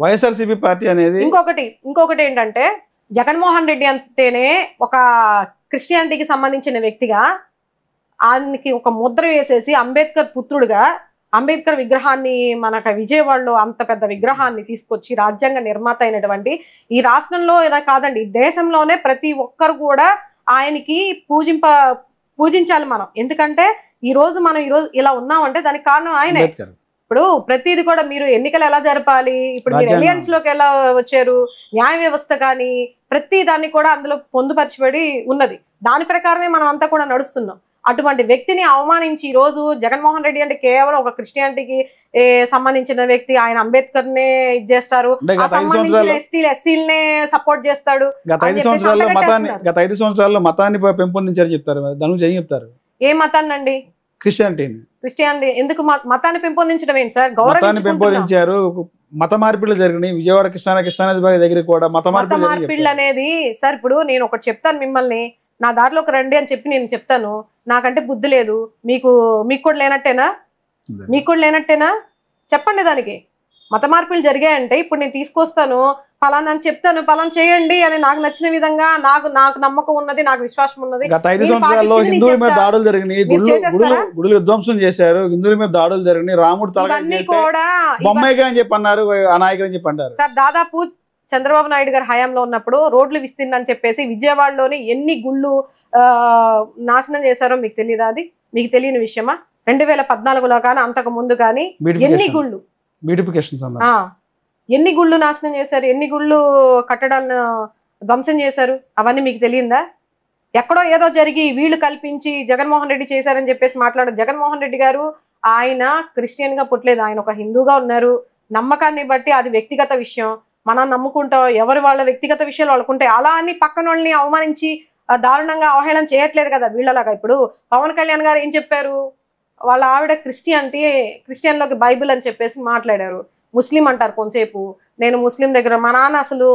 YSRCP party అనేది ఇంకొకటి ఏంటంటే జగన్మోహన్ రెడ్డి అంటేనే ఒక క్రిస్టియానిటీకి సంబంధించిన వ్యక్తిగా ఆయనకి ఒక ముద్ర వేసేసి అంబేద్కర్ పుత్రుడుగా అంబేద్కర్ విగ్రహాన్ని మనకు విజయవాడలో అంత పెద్ద విగ్రహాన్ని తీసుకొచ్చి రాజ్యాంగ నిర్మాత అయినటువంటి ఈ రాష్ట్రంలో ఇలా కాదండి దేశంలోనే ప్రతి ఒక్కరు కూడా ఆయనకి పూజించాలి మనం. ఎందుకంటే ఈ రోజు ఇలా ఉన్నామంటే దానికి కారణం ఆయనే. ఇప్పుడు ప్రతిది కూడా మీరు ఎన్నికలు ఎలా జరపాలి, ఇప్పుడు మీరు ఎలియన్స్ లోకి ఎలా వచ్చారు, న్యాయ వ్యవస్థ కానీ ప్రతి దాన్ని కూడా అందులో పొందుపరచబడి ఉన్నది. దాని ప్రకారమే మనం అంతా కూడా నడుస్తున్నాం. అటువంటి వ్యక్తిని అవమానించి ఈ రోజు జగన్మోహన్ రెడ్డి అంటే కేవలం ఒక క్రిస్టియానిటీకి సంబంధించిన వ్యక్తి, ఆయన అంబేద్కర్ నే ఇది చేస్తారు, ఎస్సీలనే సపోర్ట్ చేస్తాడు. గత 5 సంవత్సరాల్లో మతాన్ని పెంపొందించారు చెప్తారు. దాని ఏం చెప్తారు? ఏ మతాన్ని అండి? క్రిస్టియానిటీ ఎందుకు మతాన్ని పెంపొందించడం ఏంటి సార్? గౌరవాన్ని పెంపొందించారు. మత మార్పిడులు జరిగినాయి విజయవాడ కృష్ణానది దగ్గర కూడా మత మార్పిడులు అనేది. సార్ ఇప్పుడు నేను ఒకటి చెప్తాను, మిమ్మల్ని నా దారిలోకి రండి అని చెప్పి నేను చెప్తాను, నాకంటే బుద్ధి లేదు, మీకు కూడా లేనట్టేనా? చెప్పండి. దానికి మత మార్పులు జరిగాయంటే ఇప్పుడు నేను తీసుకొస్తాను, ఫలానా అని చెప్తాను, ఫలానా చేయండి అని నాకు నచ్చిన విధంగా నాకు నమ్మకం ఉన్నది, నాకు విశ్వాసం ఉన్నది. గత 5 సంవత్సరాల్లో హిందువుల మీద దాడులు జరిగినాయి, గుడులు విధ్వంసం చేశారు, హిందువుల మీద దాడులు జరిగినాయి, రాముడు తలకాయ కూడా బొమ్మాయిగా అని చెప్పి అన్నారు, ఆ నాయకుడు అని చెప్పి అంటారు. సార్ దాదాపు చంద్రబాబు నాయుడు గారి హయాంలో ఉన్నప్పుడు రోడ్లు విస్తీర్ణని చెప్పేసి విజయవాడలోని ఎన్ని గుళ్ళు నాశనం చేశారో మీకు తెలియదా? అది మీకు తెలియని విషయమా? 2014లో కానీ అంతకు ముందు కానీ ఎన్ని గుళ్ళు నాశనం చేశారు, ఎన్ని గుళ్ళు కట్టడాలను ధ్వంసం చేశారు, అవన్నీ మీకు తెలియదా? ఎక్కడో ఏదో జరిగి వీళ్ళు కల్పించి జగన్మోహన్ రెడ్డి చేశారని చెప్పేసి మాట్లాడారు. జగన్మోహన్ రెడ్డి గారు ఆయన క్రిస్టియన్ గా పుట్టలేదు, ఆయన ఒక హిందూగా ఉన్నారు. నమ్మకాన్ని బట్టి అది వ్యక్తిగత విషయం, మనం నమ్ముకుంటాం, ఎవరి వాళ్ళ వ్యక్తిగత విషయాలు వాళ్ళకుంటాయి. అలా అని పక్కన వాళ్ళని అవమానించి దారుణంగా అవహేళన చేయట్లేదు కదా వీళ్ళలాగా. ఇప్పుడు పవన్ కళ్యాణ్ గారు ఏం చెప్పారు, వాళ్ళ ఆవిడ క్రిస్టియన్లోకి బైబిల్ అని చెప్పేసి మాట్లాడారు. ముస్లిం అంటారు కొంతసేపు, నేను ముస్లిం దగ్గర మా నాన్న అసలు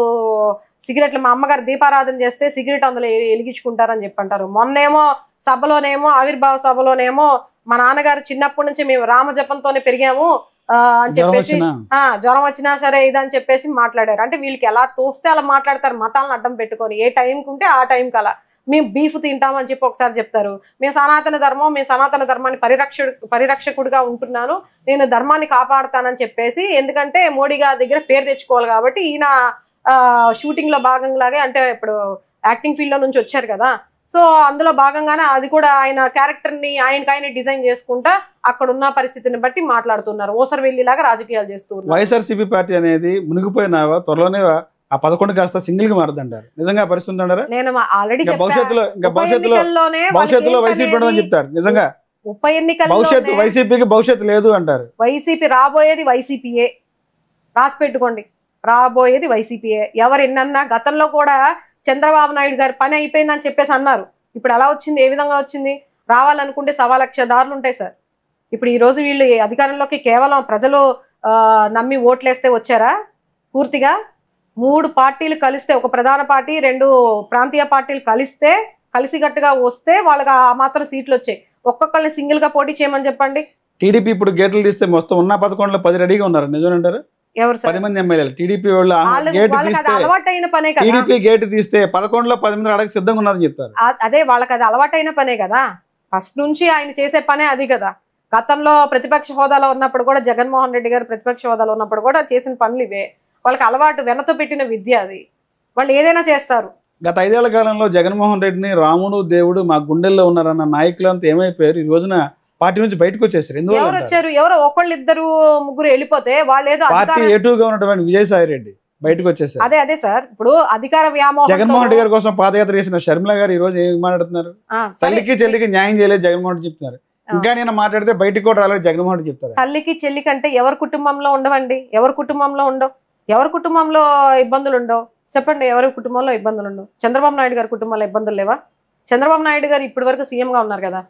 సిగరెట్లు, మా అమ్మగారు దీపారాధన చేస్తే సిగరెట్ అందులో వెలిగించుకుంటారని చెప్పి అంటారు. మొన్నేమో సభలోనేమో ఆవిర్భావ సభలోనేమో మా నాన్నగారు చిన్నప్పటి నుంచి మేము రామజపంతోనే పెరిగాము అని చెప్పేసి, జ్వరం వచ్చినా సరే ఇదని చెప్పేసి మాట్లాడారు. అంటే వీళ్ళకి ఎలా తోస్తే అలా మాట్లాడతారు, మతాలను అడ్డం పెట్టుకొని. ఏ టైంకి ఉంటే ఆ టైంకి అలా మేము బీఫ్ తింటామని చెప్పి ఒకసారి చెప్తారు, మేము సనాతన ధర్మాన్ని పరిరక్షకుడిగా ఉంటున్నాను, నేను ధర్మాన్ని కాపాడుతానని చెప్పేసి. ఎందుకంటే మోడీ గారి దగ్గర పేరు తెచ్చుకోవాలి కాబట్టి ఈయన షూటింగ్ లో భాగంలాగే, అంటే ఇప్పుడు యాక్టింగ్ ఫీల్డ్ లో నుంచి వచ్చారు కదా, సో అందులో భాగంగానే అది కూడా ఆయన క్యారెక్టర్ ని ఆయనకైనా డిజైన్ చేసుకుంటా అక్కడ ఉన్న పరిస్థితిని బట్టి మాట్లాడుతున్నారు. ఓసరవెల్లిలాగా రాజకీయాలు చేస్తున్నారు. వైఎస్ఆర్సీపీ పార్టీ అనేది మునిగిపోయిన త్వరలోనే ఆ 11 కాస్త సింగిల్ గా మారదంటారు. నిజంగా పరిస్థితి అంటారా? నేను ఆల్రెడీ భవిష్యత్తులో వైసీపీ ఉండదని చెప్తారు. నిజంగా ఉప ఎన్నికల వైసీపీకి భవిష్యత్తు లేదు అంటారు. వైసీపీ రాబోయేది వైసీపీయే, రాసి పెట్టుకోండి, రాబోయేది వైసీపీయే. ఎవరు ఎన్నన్నా గతంలో కూడా చంద్రబాబు నాయుడు గారి పని అయిపోయిందని చెప్పేసి అన్నారు. ఇప్పుడు ఎలా వచ్చింది, ఏ విధంగా వచ్చింది? రావాలనుకుంటే 1,00,000 దారులు ఉంటాయి సార్. ఇప్పుడు ఈ రోజు వీళ్ళు అధికారంలోకి కేవలం ప్రజలు నమ్మి ఓట్లేస్తే వచ్చారా? పూర్తిగా 3 పార్టీలు కలిస్తే, ఒక ప్రధాన పార్టీ 2 ప్రాంతీయ పార్టీలు కలిసికట్టుగా వస్తే వాళ్ళకి ఆ మాత్రం సీట్లు వచ్చాయి. ఒక్కొక్కరిని సింగిల్ గా పోటీ చేయమని చెప్పండి. టీడీపీ ఇప్పుడు గేట్లు తీస్తే మొత్తం ఉన్న 11లో 10 రెడీగా ఉన్నారు. నిజమేనంటారు? ఎవరు 10 మంది ఎమ్మెల్యేలు టీడీపీ వాళ్ళు అలవాటైన పనే కదా. టీడీపీ గేట్ తీస్తే 11లో 10 మంది అడగ సిద్ధంగా ఉన్నారని చెప్తారు. అదే వాళ్ళకి అది అలవాటైన పనే కదా, ఫస్ట్ నుంచి ఆయన చేసే పనే అది కదా. గతంలో ప్రతిపక్ష హోదాలో ఉన్నప్పుడు కూడా జగన్మోహన్ రెడ్డి గారు ప్రతిపక్ష హోదాలో ఉన్నప్పుడు కూడా చేసిన పనులు ఇవే. వాళ్ళకి అలవాటు, వెనతో పెట్టిన విద్య అది, వాళ్ళు ఏదైనా చేస్తారు. గత 5 ఏళ్ల కాలంలో జగన్మోహన్ రెడ్డిని రాముడు దేవుడు మా గుండెల్లో ఉన్నారన్న నాయకులంతా ఏమైపోయారు? ఈ రోజున పార్టీ నుంచి బయటకు వచ్చేసారు. ఎవరు వచ్చారు? ఎవరో ఒకళ్ళు 2 ముగ్గురు వెళ్ళిపోతే వాళ్ళు ఏదో పార్టీ ఏటూగా ఉన్నటువంటి విజయసాయి రెడ్డి బయటకు వచ్చేసారు. అదే సార్, ఇప్పుడు అధికార వ్యామోహం. జగన్మోహన్ రెడ్డి గారి కోసం పాదయాత్ర చేసిన షర్మిల గారు ఈ రోజు ఏం మాట్లాడుతున్నారు? తల్లికి చెల్లికి న్యాయం చేయలేదు జగన్మోహన్ రెడ్డి చెప్తున్నారు. ఇంకా నేను మాట్లాడితే బయటికి కూడా రాలేదు జగన్మోహన్ రెడ్డి చెప్తారు. తల్లికి చెల్లికి అంటే ఎవరి కుటుంబంలో ఉండవండి? ఎవరి కుటుంబంలో ఉండవు? ఎవరి కుటుంబంలో ఇబ్బందులు ఉండవు చెప్పండి? ఎవరి కుటుంబంలో ఇబ్బందులు ఉండవు? చంద్రబాబు నాయుడు గారి కుటుంబంలో ఇబ్బందులు లేవా? చంద్రబాబు నాయుడు గారు ఇప్పటి వరకు సీఎంగా ఉన్నారు కదా,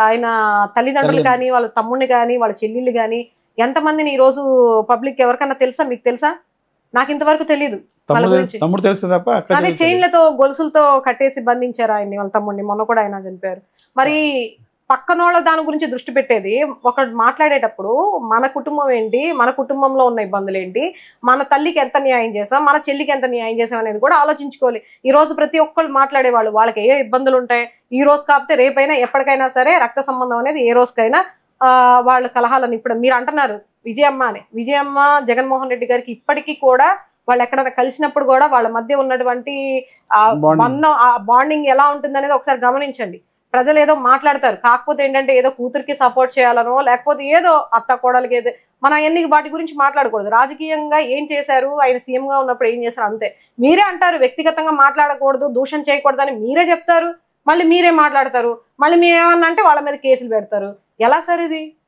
ఆయన తల్లిదండ్రులు కానీ, వాళ్ళ తమ్ముడిని కానీ, వాళ్ళ చెల్లెళ్ళు కానీ ఎంతమందిని ఈ రోజు పబ్లిక్ ఎవరికన్నా తెలుసా? మీకు తెలుసా? నాకు ఇంతవరకు తెలియదు. అదే చైన్లతో గొలుసులతో కట్టేసి బంధించారు ఆయన్ని, వాళ్ళ తమ్ముడిని. మొన్న కూడా ఆయన చనిపోయారు. మరి పక్కనోళ్ళ దాని గురించి దృష్టి పెట్టేది. ఒకడు మాట్లాడేటప్పుడు మన కుటుంబం ఏంటి, మన కుటుంబంలో ఉన్న ఇబ్బందులు ఏంటి, మన తల్లికి ఎంత న్యాయం చేసాం, మన చెల్లికి ఎంత న్యాయం చేసాం అనేది కూడా ఆలోచించుకోవాలి. ఈ రోజు ప్రతి ఒక్కళ్ళు మాట్లాడేవాళ్ళు వాళ్ళకి ఏ ఇబ్బందులు ఉంటాయి, ఈ రోజు కాకపోతే రేపైనా ఎప్పటికైనా సరే రక్త సంబంధం అనేది ఏ రోజుకైనా వాళ్ళ కలహాలని. ఇప్పుడు మీరు అంటున్నారు విజయమ్మ అని, విజయమ్మ జగన్మోహన్ రెడ్డి గారికి ఇప్పటికీ కూడా వాళ్ళు ఎక్కడైనా కలిసినప్పుడు కూడా వాళ్ళ మధ్య ఉన్నటువంటి బంధం, ఆ బాండింగ్ ఎలా ఉంటుంది అనేది ఒకసారి గమనించండి. ప్రజలు ఏదో మాట్లాడతారు, కాకపోతే ఏంటంటే ఏదో కూతురికి సపోర్ట్ చేయాలనో లేకపోతే ఏదో అత్త కోడలికి ఏదో మనం ఎన్ని వాటి గురించి మాట్లాడకూడదు. రాజకీయంగా ఏం చేశారు, ఆయన సీఎం గా ఉన్నప్పుడు ఏం చేశారు అంతే. మీరే అంటారు వ్యక్తిగతంగా మాట్లాడకూడదు, దూషణ చేయకూడదు అని మీరే చెప్తారు, మళ్ళీ మీరే మాట్లాడతారు, మళ్ళీ మీరేమన్నా అంటే వాళ్ళ మీద కేసులు పెడతారు. ఎలా సార్ ఇది?